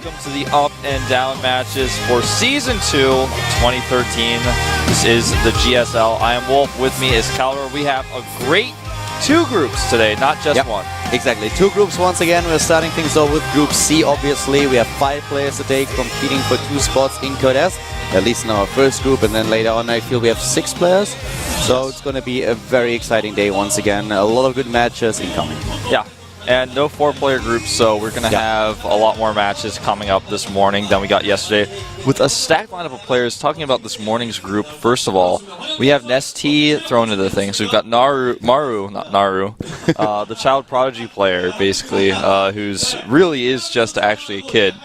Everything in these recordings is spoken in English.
welcome to the Up and Down matches for Season 2, 2013. This is the GSL. I am Wolf. With me is Calder. We have a great 2 groups today, not just one. Exactly. 2 groups once again. We're starting things off with Group C, obviously. We have 5 players today competing for 2 spots in Code S, at least in our first group, and then later on I feel we have 6 players. So it's going to be a very exciting day once again. A lot of good matches incoming. Yeah. And no 4-player groups, so we're going to have a lot more matches coming up this morning than we got yesterday. With a stacked lineup of players, talking about this morning's group, first of all, we have Nestea thrown into the thing. So we've got Maru, the child prodigy player, basically, who's really is just actually a kid.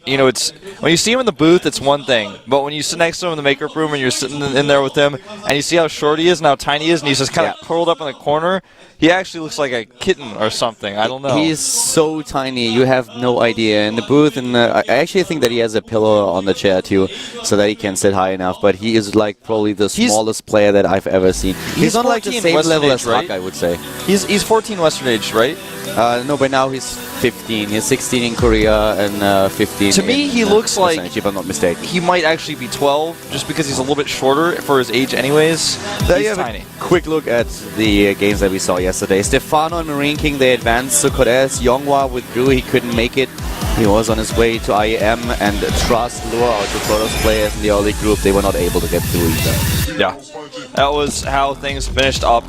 You know, it's when you see him in the booth, it's one thing, but when you sit next to him in the makeup room and you're sitting in there with him, and you see how short he is and how tiny he is, and he's just kind of curled up in the corner, he actually looks like a kitten or something. I don't know. He's so tiny, you have no idea. In the booth, and I actually think that he has a pillow on the chair too, so that he can sit high enough. But he is like probably the smallest player that I've ever seen. He's on like the same level as Huck, I would say. He's 14 Western age, right? No, by now he's 15. He's 16 in Korea and 15. To me, he looks like, if I'm not mistaken, he might actually be 12, just because he's a little bit shorter for his age, anyways. He's tiny. A quick look at the games that we saw yesterday. Stefano and Marine King, they advanced to Cortez. Yonghwa withdrew. He couldn't make it. He was on his way to IEM, and Trust, Lure, out to Protoss players in the early group. They were not able to get through either. Yeah, that was how things finished up.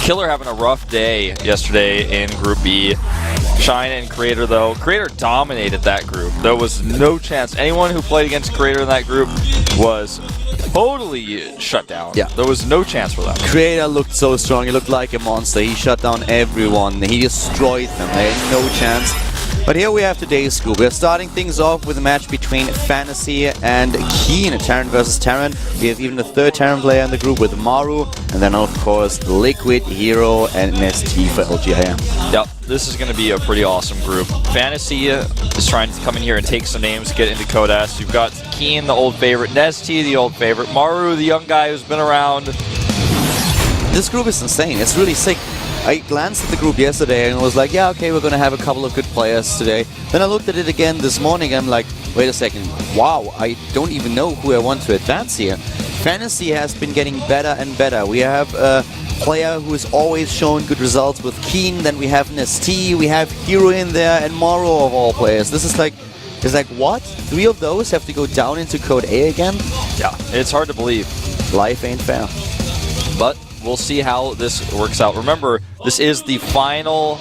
Killer having a rough day yesterday in Group B. Shine and Creator, though. Creator dominated that group. There was no chance. Anyone who played against Creator in that group was totally shut down. Yeah. There was no chance for them. Creator looked so strong. He looked like a monster. He shut down everyone. He destroyed them. They had no chance. But here we have today's group. We're starting things off with a match between Fantasy and Keen, Terran versus Terran. We have even a 3rd Terran player in the group with Maru, and then of course Liquid, Hero, and Nestea for LGIM. Yep, this is going to be a pretty awesome group. Fantasy is trying to come in here and take some names, get into Code S. You've got Keen, the old favorite, Nestea, the old favorite, Maru, the young guy who's been around. This group is insane. It's really sick. I glanced at the group yesterday and was like, yeah, okay, we're going to have a couple of good players today. Then I looked at it again this morning and I'm like, wait a second, wow, I don't even know who I want to advance here. Fantasy has been getting better and better. We have a player who has always shown good results with Keen, then we have Nestea, we have Hero in there, and Maru of all players. This is like, it's like, what? 3 of those have to go down into Code A again? Yeah, it's hard to believe. Life ain't fair. But we'll see how this works out. Remember, this is the final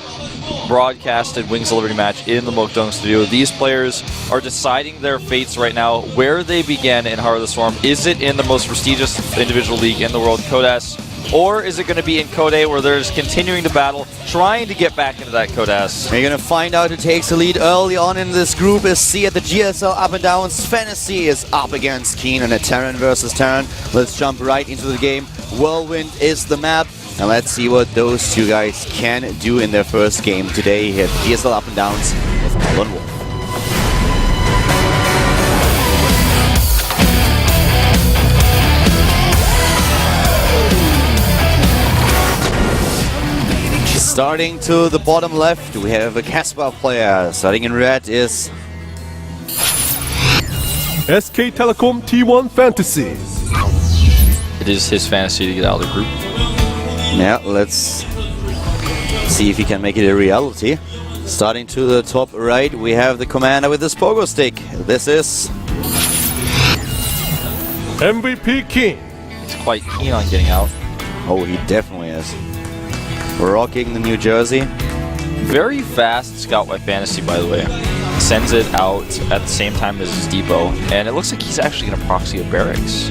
broadcasted Wings of Liberty match in the Mokdong studio. These players are deciding their fates right now, where they begin in Heart of the Storm. Is it in the most prestigious individual league in the world, Code S, or is it going to be in Code A, where they're just continuing to battle, trying to get back into that Code S? We're going to find out who takes the lead early on in this group. Is C at the GSL Up and Downs. Fantasy is up against Keen in a Terran versus Terran. Let's jump right into the game. Whirlwind is the map. And let's see what those 2 guys can do in their first game today here at GSL Up and Downs with Colin Wolf. Starting to the bottom left, we have a Casper player. Starting in red is SK Telecom T1 Fantasy. It is his fantasy to get out of the group. Yeah, let's see if he can make it a reality. Starting to the top right, we have the commander with his pogo stick. This is MVP King. He's quite keen on getting out. Oh, he definitely is. Rocking the New Jersey. Very fast scout by Fantasy, by the way. Sends it out at the same time as his depot, and it looks like he's actually going to proxy a barracks.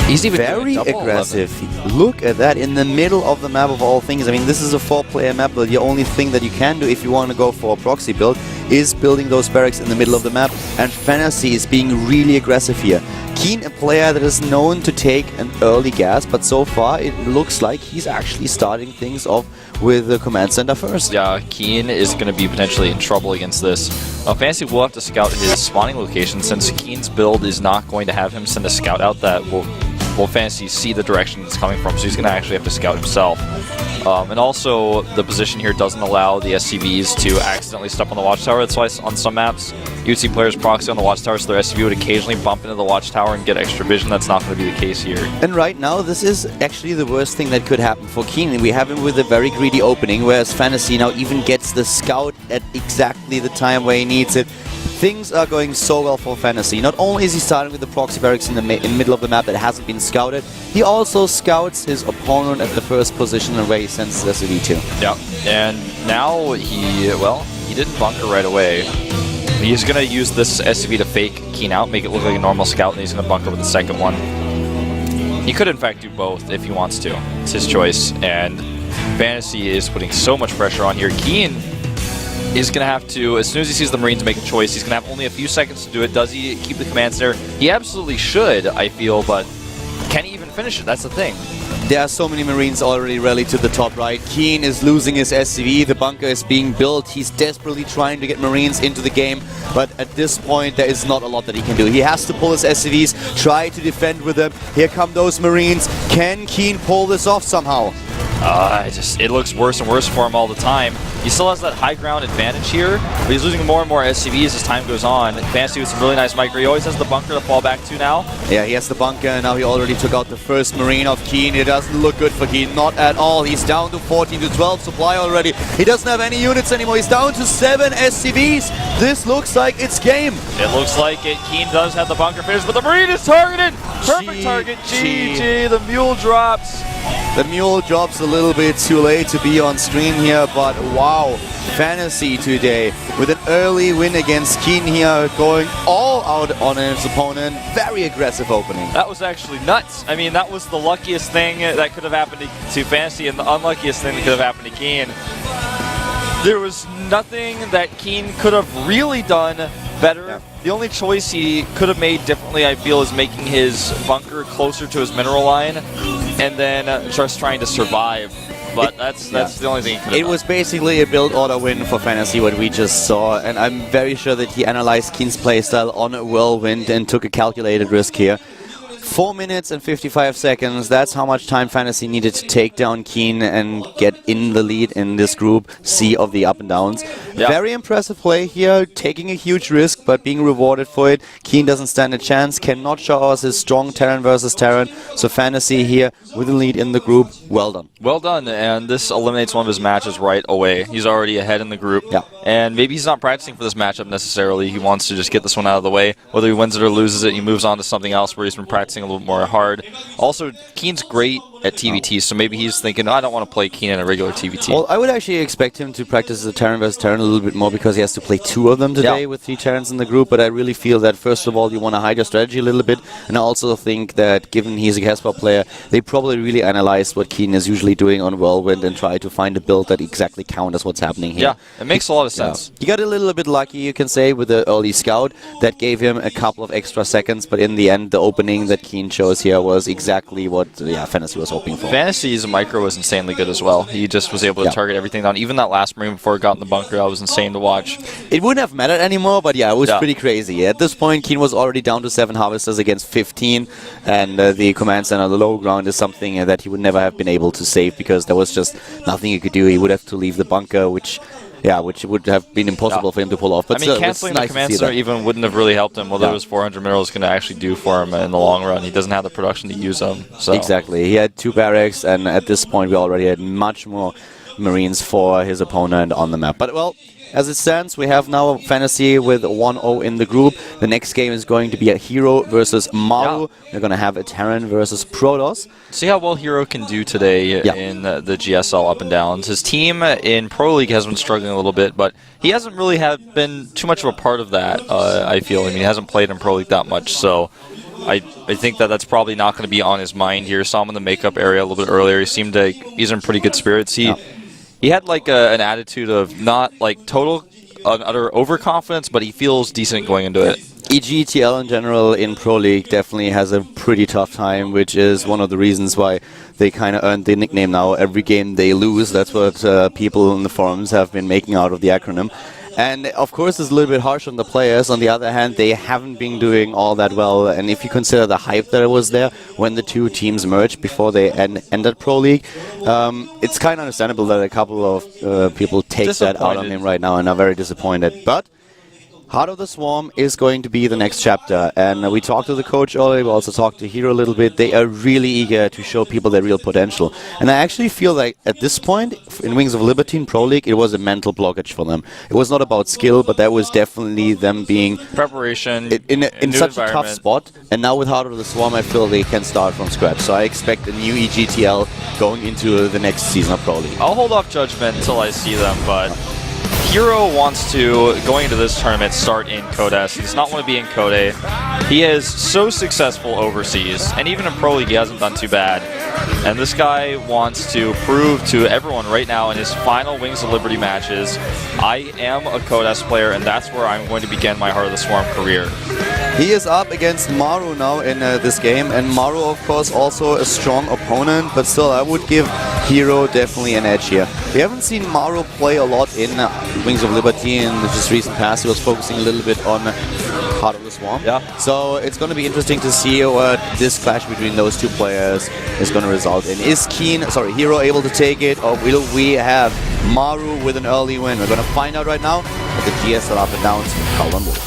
He's even very aggressive. 11. Look at that, in the middle of the map of all things. I mean, this is a 4-player map, but the only thing that you can do if you want to go for a proxy build is building those barracks in the middle of the map, and Fantasy is being really aggressive here. Keen, a player that is known to take an early gas, but so far it looks like he's actually starting things off with the command center first. Yeah, Keen is going to be potentially in trouble against this. Fantasy will have to scout his spawning location, since Keen's build is not going to have him send a scout out that will well, Fantasy see the direction it's coming from, so he's going to actually have to scout himself. And also, the position here doesn't allow the SCVs to accidentally step on the watchtower. That's why on some maps, you'd see players proxy on the watchtower, so their SCV would occasionally bump into the watchtower and get extra vision. That's not going to be the case here. And right now, this is actually the worst thing that could happen for Keen. We have him with a very greedy opening, whereas Fantasy now even gets the scout at exactly the time where he needs it. Things are going so well for Fantasy. Not only is he starting with the proxy barracks in the middle of the map that hasn't been scouted, he also scouts his opponent at the first position and where he sends his SCV to. Yeah, and now he didn't bunker right away. He's going to use this SCV to fake Keen out, make it look like a normal scout, and he's going to bunker with the second one. He could, in fact, do both if he wants to. It's his choice, and Fantasy is putting so much pressure on here. Keen is going to have to, as soon as he sees the Marines make a choice, he's going to have only a few seconds to do it. Does he keep the command center? He absolutely should, I feel, but can he even finish it? That's the thing. There are so many Marines already rallied to the top right. Keen is losing his SCV. The bunker is being built. He's desperately trying to get Marines into the game, but at this point, there is not a lot that he can do. He has to pull his SCVs, try to defend with them. Here come those Marines. Can Keen pull this off somehow? It looks worse and worse for him all the time. He still has that high ground advantage here, but he's losing more and more SCVs as time goes on. Fantasy with some really nice micro. He always has the bunker to fall back to now. Yeah, he has the bunker, and now he already took out the first Marine of Keen. It doesn't look good for Keen, not at all. He's down to 14 to 12 supply already. He doesn't have any units anymore. He's down to 7 SCVs. This looks like it's game. It looks like it. Keen does have the bunker finished, but the Marine is targeted. Perfect target. GG. The mule drops. The mule drops a little bit too late to be on screen here, but wow, Fantasy today with an early win against Keen here, going all out on his opponent. Very aggressive opening. That was actually nuts. I mean, that was the luckiest thing that could have happened to Fantasy and the unluckiest thing that could have happened to Keen. There was nothing that Keen could have really done better. Yeah. The only choice he could have made differently, I feel, is making his bunker closer to his mineral line and then just trying to survive. But that's the only thing he could have done. Was basically a build order win for Fantasy, what we just saw, and I'm very sure that he analyzed Keen's playstyle on a whirlwind and took a calculated risk here. 4 minutes and 55 seconds, that's how much time Fantasy needed to take down Keen and get in the lead in this group C of the up and downs. Yeah. Very impressive play here, taking a huge risk but being rewarded for it. Keen doesn't stand a chance, cannot show us his strong Terran versus Terran, so Fantasy here with the lead in the group. Well done. Well done, and this eliminates one of his matches right away. He's already ahead in the group, and maybe he's not practicing for this matchup necessarily. He wants to just get this one out of the way. Whether he wins it or loses it, he moves on to something else where he's been practicing a little more hard. Also, Keen's great at TVT, so maybe he's thinking, I don't want to play Keen in a regular TVT. Well, I would actually expect him to practice the Terran versus Terran a little bit more because he has to play 2 of them today with 3 Terrans in the group, but I really feel that first of all you want to hide your strategy a little bit, and I also think that given he's a Casper player, they probably really analyze what Keen is usually doing on Whirlwind and try to find a build that exactly counters what's happening here. Yeah, it makes a lot of sense. He got a little bit lucky, you can say, with the early scout. That gave him a couple of extra seconds, but in the end the opening that Keen chose here was exactly what Fantasy was hoping for. Fantasy's micro was insanely good as well. He just was able to target everything down. Even that last Marine before it got in the bunker, that was insane to watch. It wouldn't have mattered anymore, but it was pretty crazy. At this point, Keen was already down to 7 Harvesters against 15, and the command center on the low ground is something that he would never have been able to save because there was just nothing he could do. He would have to leave the bunker, which would have been impossible for him to pull off. But I mean, canceling the command center even wouldn't have really helped him. Whether it was 400 minerals going to actually do for him in the long run. He doesn't have the production to use them. So. Exactly. He had 2 barracks, and at this point, we already had much more Marines for his opponent on the map. But, well, as it stands, we have now Fantasy with 1-0 in the group. The next game is going to be a Hero versus Maru. We're going to have a Terran versus Protoss. See how well Hero can do today in the GSL up and downs. His team in Pro League has been struggling a little bit, but he hasn't really been too much of a part of that, I feel. I mean, he hasn't played in Pro League that much, so I think that's probably not going to be on his mind here. Saw him in the makeup area a little bit earlier. He seemed like he's in pretty good spirits. He had like an attitude of not like total utter overconfidence, but he feels decent going into it. EGTL in general in Pro League definitely has a pretty tough time, which is one of the reasons why they kind of earned the nickname now. Every game they lose, that's what people in the forums have been making out of the acronym. And of course, it's a little bit harsh on the players. On the other hand, they haven't been doing all that well. And if you consider the hype that was there when the two teams merged before they ended Pro League, it's kind of understandable that a couple of people take that out on him right now and are very disappointed. But Heart of the Swarm is going to be the next chapter, and we talked to the coach already, we also talked to Hero a little bit. They are really eager to show people their real potential. And I actually feel like at this point, in Wings of Liberty in Pro League, it was a mental blockage for them. It was not about skill, but that was definitely them being... Preparation, in such a tough spot. And now with Heart of the Swarm, I feel they can start from scratch. So I expect a new EGTL going into the next season of Pro League. I'll hold off judgment until I see them, but... Hero wants to, going into this tournament, start in Codes. He does not want to be in Code. He is so successful overseas, and even in Pro League he hasn't done too bad. And this guy wants to prove to everyone right now in his final Wings of Liberty matches, I am a Codes player, and that's where I'm going to begin my Heart of the Swarm career. He is up against Maru now in this game, and Maru, of course, also a strong opponent, but still, I would give Hero definitely an edge here. We haven't seen Maru play a lot in Wings of Liberty in this recent past. He was focusing a little bit on Heart of the Swarm. Yeah. So it's going to be interesting to see what this clash between those two players is going to result in. Is Hero able to take it, or will we have Maru with an early win? We're going to find out right now at the GSL Up and Downs. Call on board.